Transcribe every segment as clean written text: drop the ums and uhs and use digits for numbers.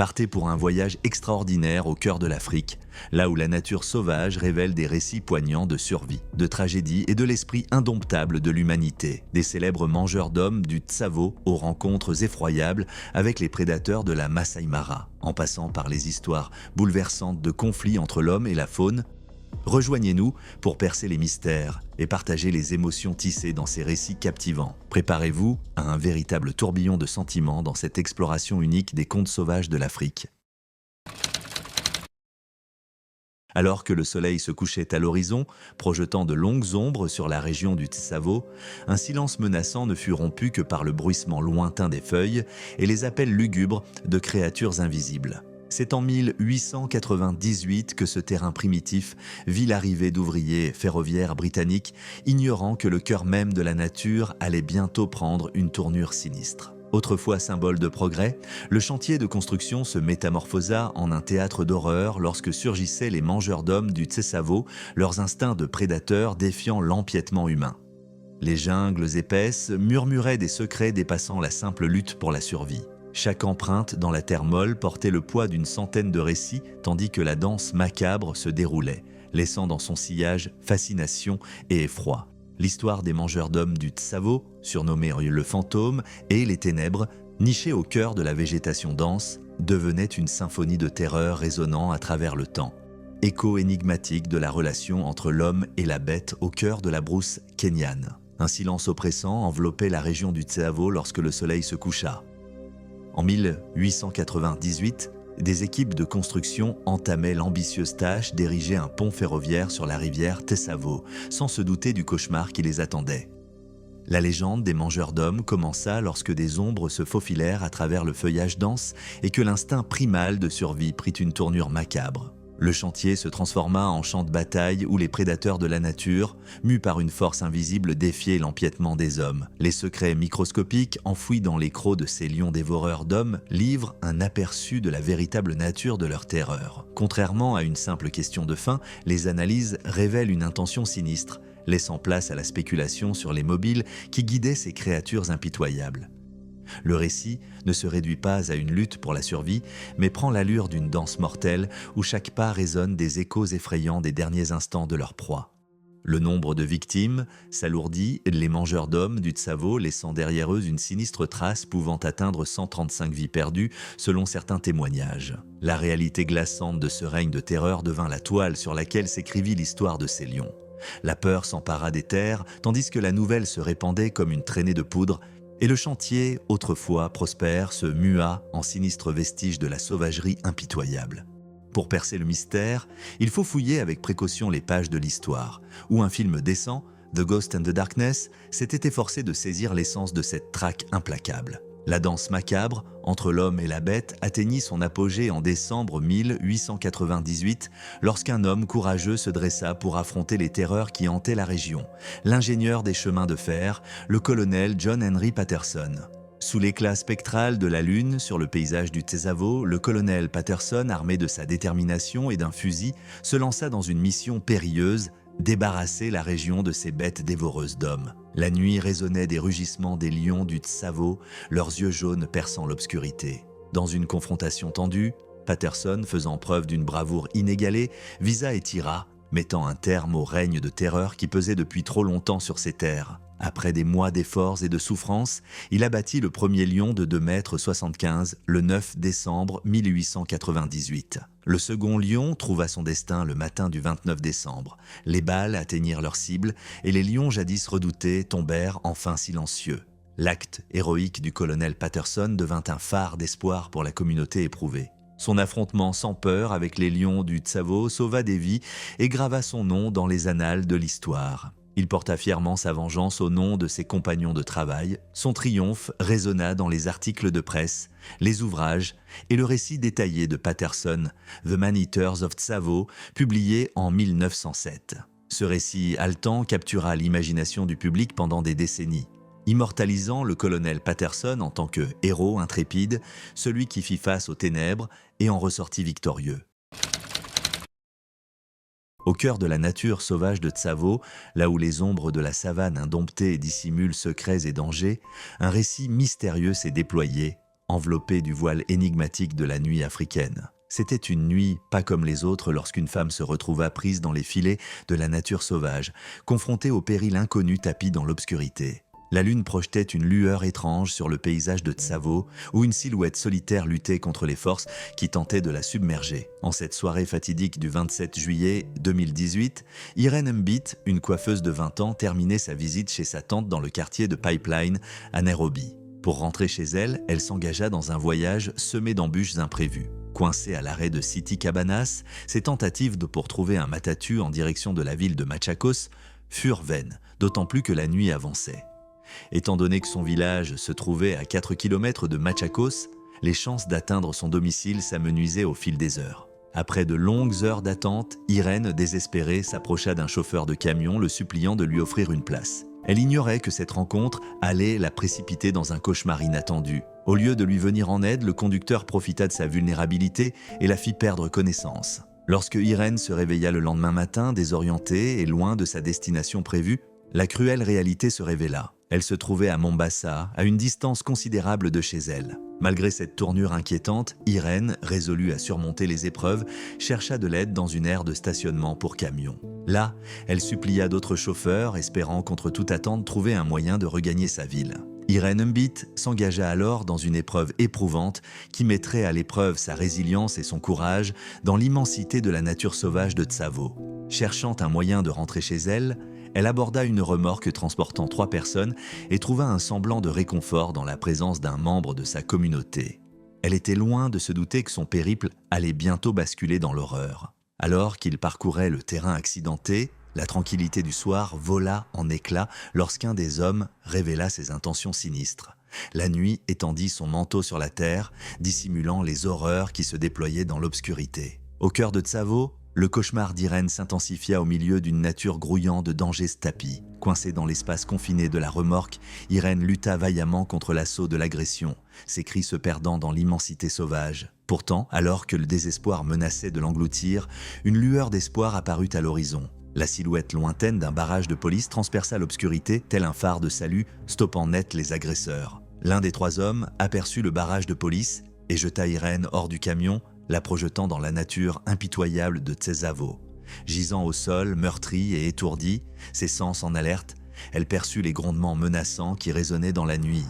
Partez pour un voyage extraordinaire au cœur de l'Afrique, là où la nature sauvage révèle des récits poignants de survie, de tragédie et de l'esprit indomptable de l'humanité. Des célèbres mangeurs d'hommes du Tsavo aux rencontres effroyables avec les prédateurs de la Masai Mara, en passant par les histoires bouleversantes de conflits entre l'homme et la faune. Rejoignez-nous pour percer les mystères et partager les émotions tissées dans ces récits captivants. Préparez-vous à un véritable tourbillon de sentiments dans cette exploration unique des contes sauvages de l'Afrique. Alors que le soleil se couchait à l'horizon, projetant de longues ombres sur la région du Tsavo, un silence menaçant ne fut rompu que par le bruissement lointain des feuilles et les appels lugubres de créatures invisibles. C'est en 1898 que ce terrain primitif vit l'arrivée d'ouvriers ferroviaires britanniques, ignorant que le cœur même de la nature allait bientôt prendre une tournure sinistre. Autrefois symbole de progrès, le chantier de construction se métamorphosa en un théâtre d'horreur lorsque surgissaient les mangeurs d'hommes du Tsavo, leurs instincts de prédateurs défiant l'empiètement humain. Les jungles épaisses murmuraient des secrets dépassant la simple lutte pour la survie. Chaque empreinte dans la terre molle portait le poids d'une centaine de récits, tandis que la danse macabre se déroulait, laissant dans son sillage fascination et effroi. L'histoire des mangeurs d'hommes du Tsavo, surnommés le fantôme, et les ténèbres, nichés au cœur de la végétation dense, devenait une symphonie de terreur résonnant à travers le temps. Écho énigmatique de la relation entre l'homme et la bête au cœur de la brousse kenyane. Un silence oppressant enveloppait la région du Tsavo lorsque le soleil se coucha. En 1898, des équipes de construction entamaient l'ambitieuse tâche d'ériger un pont ferroviaire sur la rivière Tsavo, sans se douter du cauchemar qui les attendait. La légende des mangeurs d'hommes commença lorsque des ombres se faufilèrent à travers le feuillage dense et que l'instinct primal de survie prit une tournure macabre. Le chantier se transforma en champ de bataille où les prédateurs de la nature, mus par une force invisible, défiaient l'empiètement des hommes. Les secrets microscopiques enfouis dans les crocs de ces lions dévoreurs d'hommes livrent un aperçu de la véritable nature de leur terreur. Contrairement à une simple question de faim, les analyses révèlent une intention sinistre, laissant place à la spéculation sur les mobiles qui guidaient ces créatures impitoyables. Le récit ne se réduit pas à une lutte pour la survie, mais prend l'allure d'une danse mortelle où chaque pas résonne des échos effrayants des derniers instants de leur proie. Le nombre de victimes s'alourdit, les mangeurs d'hommes du Tsavo laissant derrière eux une sinistre trace pouvant atteindre 135 vies perdues selon certains témoignages. La réalité glaçante de ce règne de terreur devint la toile sur laquelle s'écrivit l'histoire de ces lions. La peur s'empara des terres, tandis que la nouvelle se répandait comme une traînée de poudre, et le chantier, autrefois prospère, se mua en sinistre vestige de la sauvagerie impitoyable. Pour percer le mystère, il faut fouiller avec précaution les pages de l'histoire, où un film décent, The Ghost and the Darkness, s'était efforcé de saisir l'essence de cette traque implacable. La danse macabre, entre l'homme et la bête, atteignit son apogée en décembre 1898, lorsqu'un homme courageux se dressa pour affronter les terreurs qui hantaient la région, l'ingénieur des chemins de fer, le colonel John Henry Patterson. Sous l'éclat spectral de la lune sur le paysage du Tsavo, le colonel Patterson, armé de sa détermination et d'un fusil, se lança dans une mission périlleuse, débarrasser la région de ces bêtes dévoreuses d'hommes. La nuit résonnait des rugissements des lions du Tsavo, leurs yeux jaunes perçant l'obscurité. Dans une confrontation tendue, Patterson, faisant preuve d'une bravoure inégalée, visa et tira, mettant un terme au règne de terreur qui pesait depuis trop longtemps sur ces terres. Après des mois d'efforts et de souffrances, il abattit le premier lion de 2,75 m le 9 décembre 1898. Le second lion trouva son destin le matin du 29 décembre. Les balles atteignirent leur cible et les lions jadis redoutés tombèrent enfin silencieux. L'acte héroïque du colonel Patterson devint un phare d'espoir pour la communauté éprouvée. Son affrontement sans peur avec les lions du Tsavo sauva des vies et grava son nom dans les annales de l'histoire. Il porta fièrement sa vengeance au nom de ses compagnons de travail. Son triomphe résonna dans les articles de presse, les ouvrages et le récit détaillé de Patterson, The Man-Eaters of Tsavo, publié en 1907. Ce récit haletant captura l'imagination du public pendant des décennies, immortalisant le colonel Patterson en tant que héros intrépide, celui qui fit face aux ténèbres et en ressortit victorieux. Au cœur de la nature sauvage de Tsavo, là où les ombres de la savane indomptée dissimulent secrets et dangers, un récit mystérieux s'est déployé, enveloppée du voile énigmatique de la nuit africaine. C'était une nuit pas comme les autres lorsqu'une femme se retrouva prise dans les filets de la nature sauvage, confrontée au péril inconnu tapi dans l'obscurité. La lune projetait une lueur étrange sur le paysage de Tsavo, où une silhouette solitaire luttait contre les forces qui tentaient de la submerger. En cette soirée fatidique du 27 juillet 2018, Irene Mbit, une coiffeuse de 20 ans, terminait sa visite chez sa tante dans le quartier de Pipeline, à Nairobi. Pour rentrer chez elle, elle s'engagea dans un voyage semé d'embûches imprévues. Coincée à l'arrêt de City Cabanas, ses tentatives pour trouver un matatu en direction de la ville de Machakos furent vaines, d'autant plus que la nuit avançait. Étant donné que son village se trouvait à 4 km de Machakos, les chances d'atteindre son domicile s'amenuisaient au fil des heures. Après de longues heures d'attente, Irene, désespérée, s'approcha d'un chauffeur de camion, le suppliant de lui offrir une place. Elle ignorait que cette rencontre allait la précipiter dans un cauchemar inattendu. Au lieu de lui venir en aide, le conducteur profita de sa vulnérabilité et la fit perdre connaissance. Lorsque Irene se réveilla le lendemain matin, désorientée et loin de sa destination prévue, la cruelle réalité se révéla. Elle se trouvait à Mombasa, à une distance considérable de chez elle. Malgré cette tournure inquiétante, Irene, résolue à surmonter les épreuves, chercha de l'aide dans une aire de stationnement pour camions. Là, elle supplia d'autres chauffeurs, espérant contre toute attente trouver un moyen de regagner sa ville. Irene Mbit s'engagea alors dans une épreuve éprouvante qui mettrait à l'épreuve sa résilience et son courage dans l'immensité de la nature sauvage de Tsavo. Cherchant un moyen de rentrer chez elle, elle aborda une remorque transportant 3 personnes et trouva un semblant de réconfort dans la présence d'un membre de sa communauté. Elle était loin de se douter que son périple allait bientôt basculer dans l'horreur. Alors qu'il parcourait le terrain accidenté, la tranquillité du soir vola en éclats lorsqu'un des hommes révéla ses intentions sinistres. La nuit étendit son manteau sur la terre, dissimulant les horreurs qui se déployaient dans l'obscurité. Au cœur de Tsavo, le cauchemar d'Irene s'intensifia au milieu d'une nature grouillant de dangers tapis. Coincée dans l'espace confiné de la remorque, Irene lutta vaillamment contre l'assaut de l'agression, ses cris se perdant dans l'immensité sauvage. Pourtant, alors que le désespoir menaçait de l'engloutir, une lueur d'espoir apparut à l'horizon. La silhouette lointaine d'un barrage de police transperça l'obscurité tel un phare de salut, stoppant net les agresseurs. L'un des 3 hommes aperçut le barrage de police et jeta Irene hors du camion, la projetant dans la nature impitoyable de Tsavo. Gisant au sol, meurtrie et étourdie, ses sens en alerte, elle perçut les grondements menaçants qui résonnaient dans la nuit.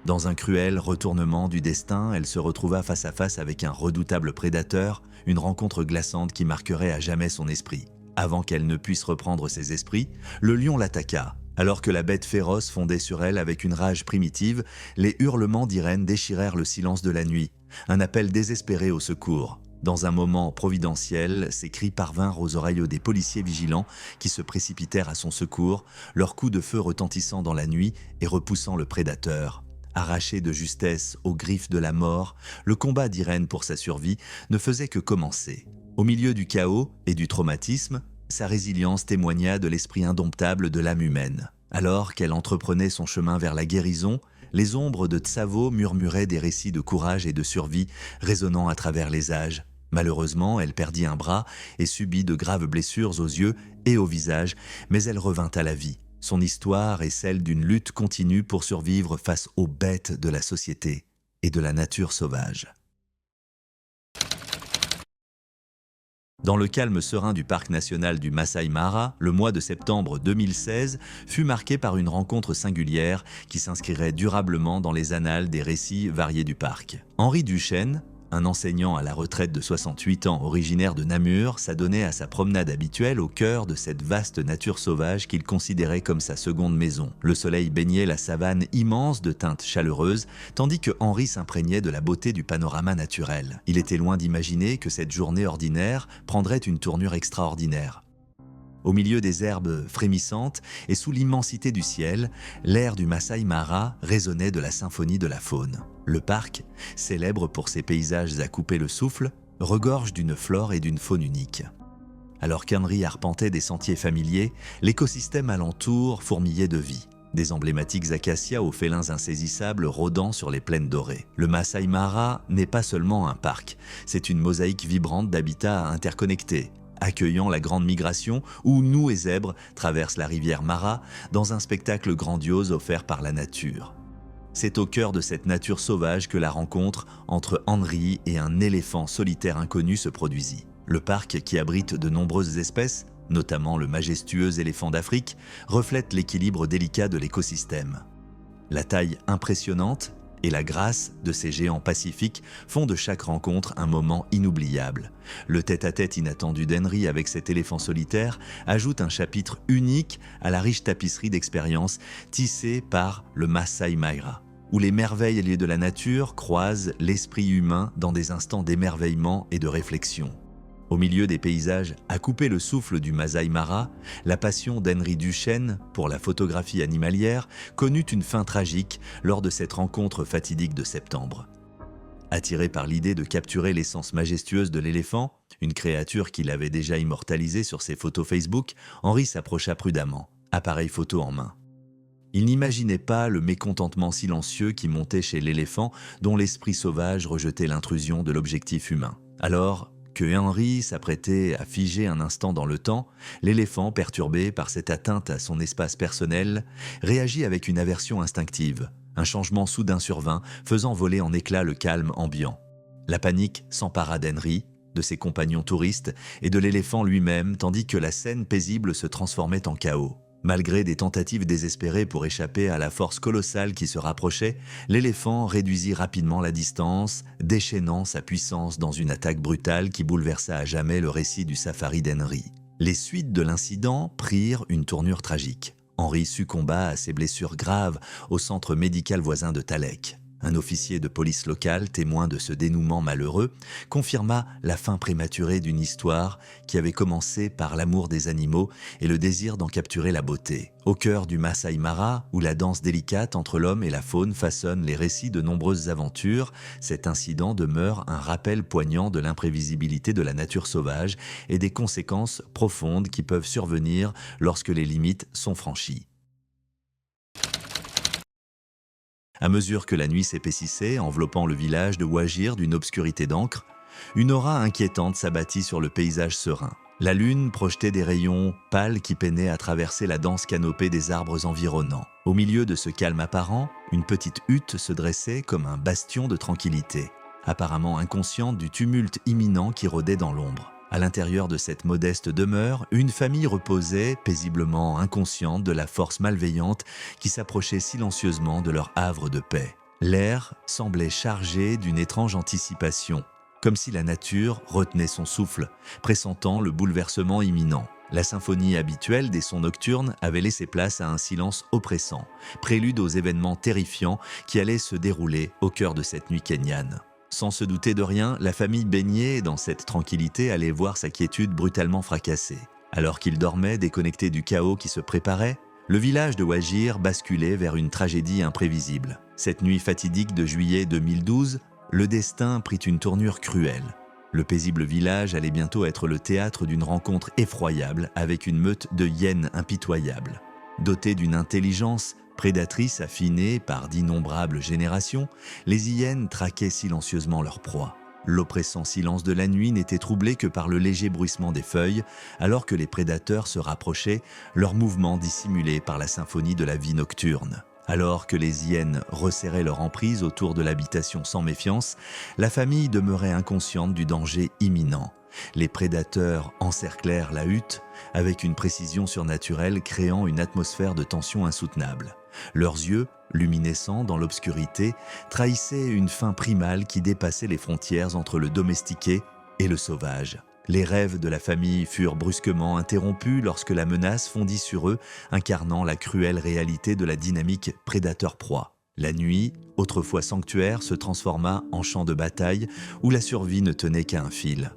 Dans un cruel retournement du destin, elle se retrouva face à face avec un redoutable prédateur, une rencontre glaçante qui marquerait à jamais son esprit. Avant qu'elle ne puisse reprendre ses esprits, le lion l'attaqua. Alors que la bête féroce fondait sur elle avec une rage primitive, les hurlements d'Irene déchirèrent le silence de la nuit, un appel désespéré au secours. Dans un moment providentiel, ces cris parvinrent aux oreilles des policiers vigilants qui se précipitèrent à son secours, leurs coups de feu retentissant dans la nuit et repoussant le prédateur. Arraché de justesse aux griffes de la mort, le combat d'Irene pour sa survie ne faisait que commencer. Au milieu du chaos et du traumatisme, sa résilience témoigna de l'esprit indomptable de l'âme humaine. Alors qu'elle entreprenait son chemin vers la guérison, les ombres de Tsavo murmuraient des récits de courage et de survie résonnant à travers les âges. Malheureusement, elle perdit un bras et subit de graves blessures aux yeux et au visage, mais elle revint à la vie. Son histoire est celle d'une lutte continue pour survivre face aux bêtes de la société et de la nature sauvage. Dans le calme serein du parc national du Masai Mara, le mois de septembre 2016 fut marqué par une rencontre singulière qui s'inscrirait durablement dans les annales des récits variés du parc. Henri Duchesne, un enseignant à la retraite de 68 ans originaire de Namur, s'adonnait à sa promenade habituelle au cœur de cette vaste nature sauvage qu'il considérait comme sa seconde maison. Le soleil baignait la savane immense de teintes chaleureuses, tandis que Henri s'imprégnait de la beauté du panorama naturel. Il était loin d'imaginer que cette journée ordinaire prendrait une tournure extraordinaire. Au milieu des herbes frémissantes et sous l'immensité du ciel, l'air du Masai Mara résonnait de la symphonie de la faune. Le parc, célèbre pour ses paysages à couper le souffle, regorge d'une flore et d'une faune uniques. Alors qu'Henri arpentait des sentiers familiers, l'écosystème alentour fourmillait de vie. Des emblématiques acacias aux félins insaisissables rôdant sur les plaines dorées. Le Masai Mara n'est pas seulement un parc, c'est une mosaïque vibrante d'habitats interconnectés, accueillant la grande migration où nous et zèbres traversent la rivière Mara dans un spectacle grandiose offert par la nature. C'est au cœur de cette nature sauvage que la rencontre entre Henry et un éléphant solitaire inconnu se produisit. Le parc, qui abrite de nombreuses espèces, notamment le majestueux éléphant d'Afrique, reflète l'équilibre délicat de l'écosystème. La taille impressionnante et la grâce de ces géants pacifiques font de chaque rencontre un moment inoubliable. Le tête-à-tête inattendu d'Henry avec cet éléphant solitaire ajoute un chapitre unique à la riche tapisserie d'expériences tissée par le Masai Mara, où les merveilles liées de la nature croisent l'esprit humain dans des instants d'émerveillement et de réflexion. Au milieu des paysages à couper le souffle du Masai Mara, la passion d'Henry Duchesne pour la photographie animalière connut une fin tragique lors de cette rencontre fatidique de septembre. Attiré par l'idée de capturer l'essence majestueuse de l'éléphant, une créature qu'il avait déjà immortalisée sur ses photos Facebook, Henry s'approcha prudemment, appareil photo en main. Il n'imaginait pas le mécontentement silencieux qui montait chez l'éléphant dont l'esprit sauvage rejetait l'intrusion de l'objectif humain. Alors que Henry s'apprêtait à figer un instant dans le temps, l'éléphant, perturbé par cette atteinte à son espace personnel, réagit avec une aversion instinctive. Un changement soudain survint, faisant voler en éclats le calme ambiant. La panique s'empara d'Henry, de ses compagnons touristes et de l'éléphant lui-même, tandis que la scène paisible se transformait en chaos. Malgré des tentatives désespérées pour échapper à la force colossale qui se rapprochait, l'éléphant réduisit rapidement la distance, déchaînant sa puissance dans une attaque brutale qui bouleversa à jamais le récit du safari d'Henry. Les suites de l'incident prirent une tournure tragique. Henry succomba à ses blessures graves au centre médical voisin de Thalek. Un officier de police local, témoin de ce dénouement malheureux, confirma la fin prématurée d'une histoire qui avait commencé par l'amour des animaux et le désir d'en capturer la beauté. Au cœur du Masai Mara, où la danse délicate entre l'homme et la faune façonne les récits de nombreuses aventures, cet incident demeure un rappel poignant de l'imprévisibilité de la nature sauvage et des conséquences profondes qui peuvent survenir lorsque les limites sont franchies. À mesure que la nuit s'épaississait, enveloppant le village de Wajir d'une obscurité d'encre, une aura inquiétante s'abattit sur le paysage serein. La lune projetait des rayons pâles qui peinaient à traverser la dense canopée des arbres environnants. Au milieu de ce calme apparent, une petite hutte se dressait comme un bastion de tranquillité, apparemment inconsciente du tumulte imminent qui rôdait dans l'ombre. À l'intérieur de cette modeste demeure, une famille reposait, paisiblement inconsciente de la force malveillante qui s'approchait silencieusement de leur havre de paix. L'air semblait chargé d'une étrange anticipation, comme si la nature retenait son souffle, pressentant le bouleversement imminent. La symphonie habituelle des sons nocturnes avait laissé place à un silence oppressant, prélude aux événements terrifiants qui allaient se dérouler au cœur de cette nuit kenyane. Sans se douter de rien, la famille baignée dans cette tranquillité allait voir sa quiétude brutalement fracassée. Alors qu'il dormait, déconnecté du chaos qui se préparait, le village de Wajir basculait vers une tragédie imprévisible. Cette nuit fatidique de juillet 2012, le destin prit une tournure cruelle. Le paisible village allait bientôt être le théâtre d'une rencontre effroyable avec une meute de hyènes impitoyables. Dotée d'une intelligence prédatrice affinée par d'innombrables générations, les hyènes traquaient silencieusement leur proie. L'oppressant silence de la nuit n'était troublé que par le léger bruissement des feuilles, alors que les prédateurs se rapprochaient, leurs mouvements dissimulés par la symphonie de la vie nocturne. Alors que les hyènes resserraient leur emprise autour de l'habitation sans méfiance, la famille demeurait inconsciente du danger imminent. Les prédateurs encerclèrent la hutte avec une précision surnaturelle, créant une atmosphère de tension insoutenable. Leurs yeux, luminescents dans l'obscurité, trahissaient une faim primale qui dépassait les frontières entre le domestiqué et le sauvage. Les rêves de la famille furent brusquement interrompus lorsque la menace fondit sur eux, incarnant la cruelle réalité de la dynamique prédateur-proie. La nuit, autrefois sanctuaire, se transforma en champ de bataille où la survie ne tenait qu'à un fil.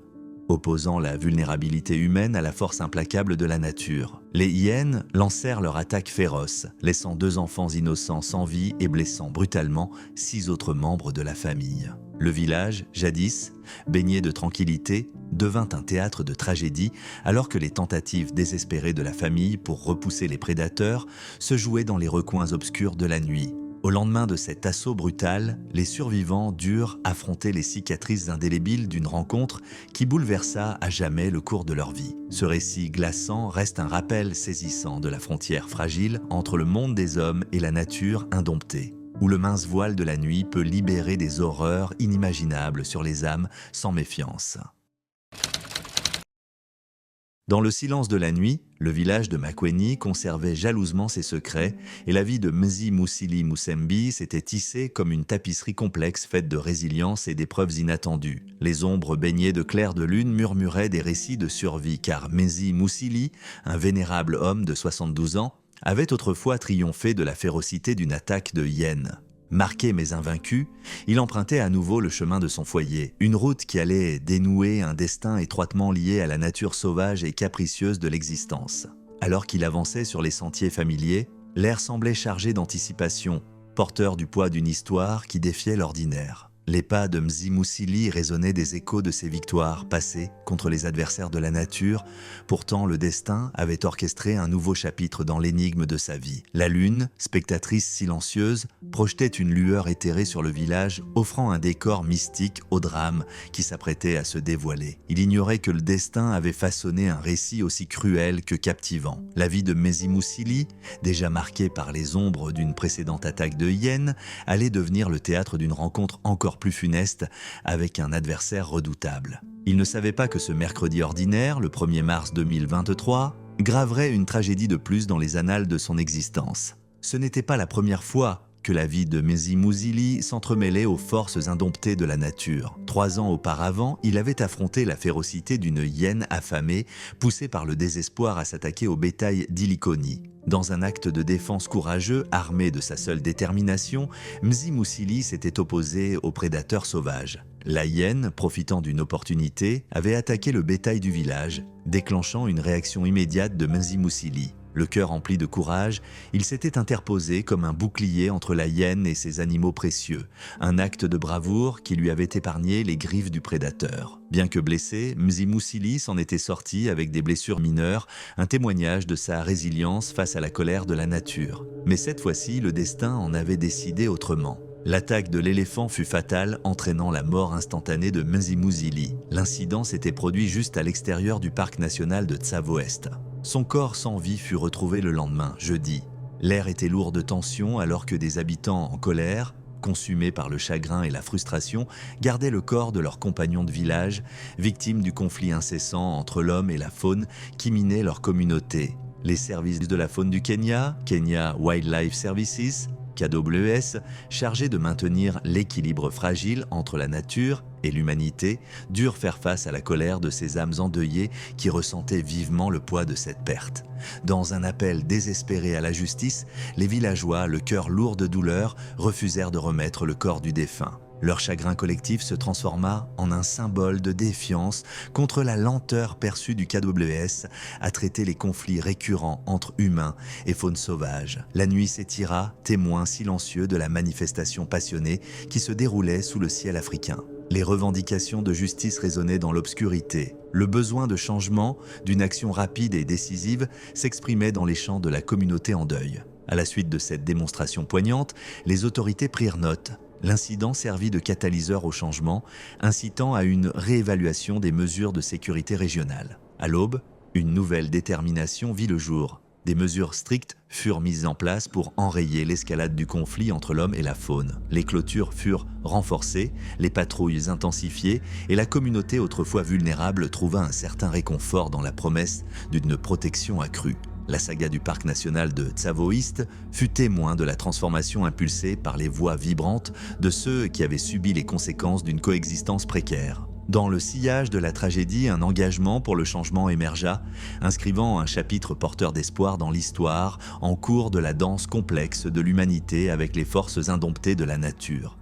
Opposant la vulnérabilité humaine à la force implacable de la nature. Les hyènes lancèrent leur attaque féroce, laissant 2 enfants innocents sans vie et blessant brutalement 6 autres membres de la famille. Le village, jadis, baigné de tranquillité, devint un théâtre de tragédie alors que les tentatives désespérées de la famille pour repousser les prédateurs se jouaient dans les recoins obscurs de la nuit. Au lendemain de cet assaut brutal, les survivants durent affronter les cicatrices indélébiles d'une rencontre qui bouleversa à jamais le cours de leur vie. Ce récit glaçant reste un rappel saisissant de la frontière fragile entre le monde des hommes et la nature indomptée. où le mince voile de la nuit peut libérer des horreurs inimaginables sur les âmes sans méfiance. Dans le silence de la nuit, le village de Makweni conservait jalousement ses secrets et la vie de Mzi Musili Musembi s'était tissée comme une tapisserie complexe faite de résilience et d'épreuves inattendues. Les ombres baignées de clairs de lune murmuraient des récits de survie car Mzi Musili, un vénérable homme de 72 ans, avait autrefois triomphé de la férocité d'une attaque de hyènes. Marqué mais invaincu, il empruntait à nouveau le chemin de son foyer, une route qui allait dénouer un destin étroitement lié à la nature sauvage et capricieuse de l'existence. Alors qu'il avançait sur les sentiers familiers, l'air semblait chargé d'anticipation, porteur du poids d'une histoire qui défiait l'ordinaire. Les pas de Mzi Musili résonnaient des échos de ses victoires passées contre les adversaires de la nature. Pourtant, le destin avait orchestré un nouveau chapitre dans l'énigme de sa vie. La lune, spectatrice silencieuse, projetait une lueur éthérée sur le village, offrant un décor mystique au drame qui s'apprêtait à se dévoiler. Il ignorait que le destin avait façonné un récit aussi cruel que captivant. La vie de Mzi Musili, déjà marquée par les ombres d'une précédente attaque de hyènes, allait devenir le théâtre d'une rencontre encore plus funeste avec un adversaire redoutable. Il ne savait pas que ce mercredi ordinaire, le 1er mars 2023, graverait une tragédie de plus dans les annales de son existence. Ce n'était pas la première fois que la vie de Mzi Musili s'entremêlait aux forces indomptées de la nature. 3 ans auparavant, il avait affronté la férocité d'une hyène affamée, poussée par le désespoir à s'attaquer au bétail d'Ilikoni. Dans un acte de défense courageux, armé de sa seule détermination, Mzi Musili s'était opposé aux prédateurs sauvages. La hyène, profitant d'une opportunité, avait attaqué le bétail du village, déclenchant une réaction immédiate de Mzi Musili. Le cœur empli de courage, il s'était interposé comme un bouclier entre la hyène et ses animaux précieux, un acte de bravoure qui lui avait épargné les griffes du prédateur. Bien que blessé, Mzi Musili s'en était sorti avec des blessures mineures, un témoignage de sa résilience face à la colère de la nature. Mais cette fois-ci, le destin en avait décidé autrement. L'attaque de l'éléphant fut fatale, entraînant la mort instantanée de Mzi Musili. L'incident s'était produit juste à l'extérieur du parc national de Tsavo-Est. Son corps sans vie fut retrouvé le lendemain, jeudi. L'air était lourd de tension alors que des habitants en colère, consumés par le chagrin et la frustration, gardaient le corps de leurs compagnons de village, victimes du conflit incessant entre l'homme et la faune qui minait leur communauté. Les services de la faune du Kenya, Kenya Wildlife Services, KWS, chargés de maintenir l'équilibre fragile entre la nature et l'humanité, durent faire face à la colère de ces âmes endeuillées qui ressentaient vivement le poids de cette perte. Dans un appel désespéré à la justice, les villageois, le cœur lourd de douleur, refusèrent de remettre le corps du défunt. Leur chagrin collectif se transforma en un symbole de défiance contre la lenteur perçue du KWS à traiter les conflits récurrents entre humains et faune sauvage. La nuit s'étira, témoin silencieux de la manifestation passionnée qui se déroulait sous le ciel africain. Les revendications de justice résonnaient dans l'obscurité. Le besoin de changement, d'une action rapide et décisive, s'exprimait dans les chants de la communauté en deuil. À la suite de cette démonstration poignante, les autorités prirent note. L'incident servit de catalyseur au changement, incitant à une réévaluation des mesures de sécurité régionales. À l'aube, une nouvelle détermination vit le jour. Des mesures strictes furent mises en place pour enrayer l'escalade du conflit entre l'homme et la faune. Les clôtures furent renforcées, les patrouilles intensifiées et la communauté autrefois vulnérable trouva un certain réconfort dans la promesse d'une protection accrue. La saga du parc national de Tsavo-East fut témoin de la transformation impulsée par les voix vibrantes de ceux qui avaient subi les conséquences d'une coexistence précaire. Dans le sillage de la tragédie, un engagement pour le changement émergea, inscrivant un chapitre porteur d'espoir dans l'histoire en cours de la danse complexe de l'humanité avec les forces indomptées de la nature.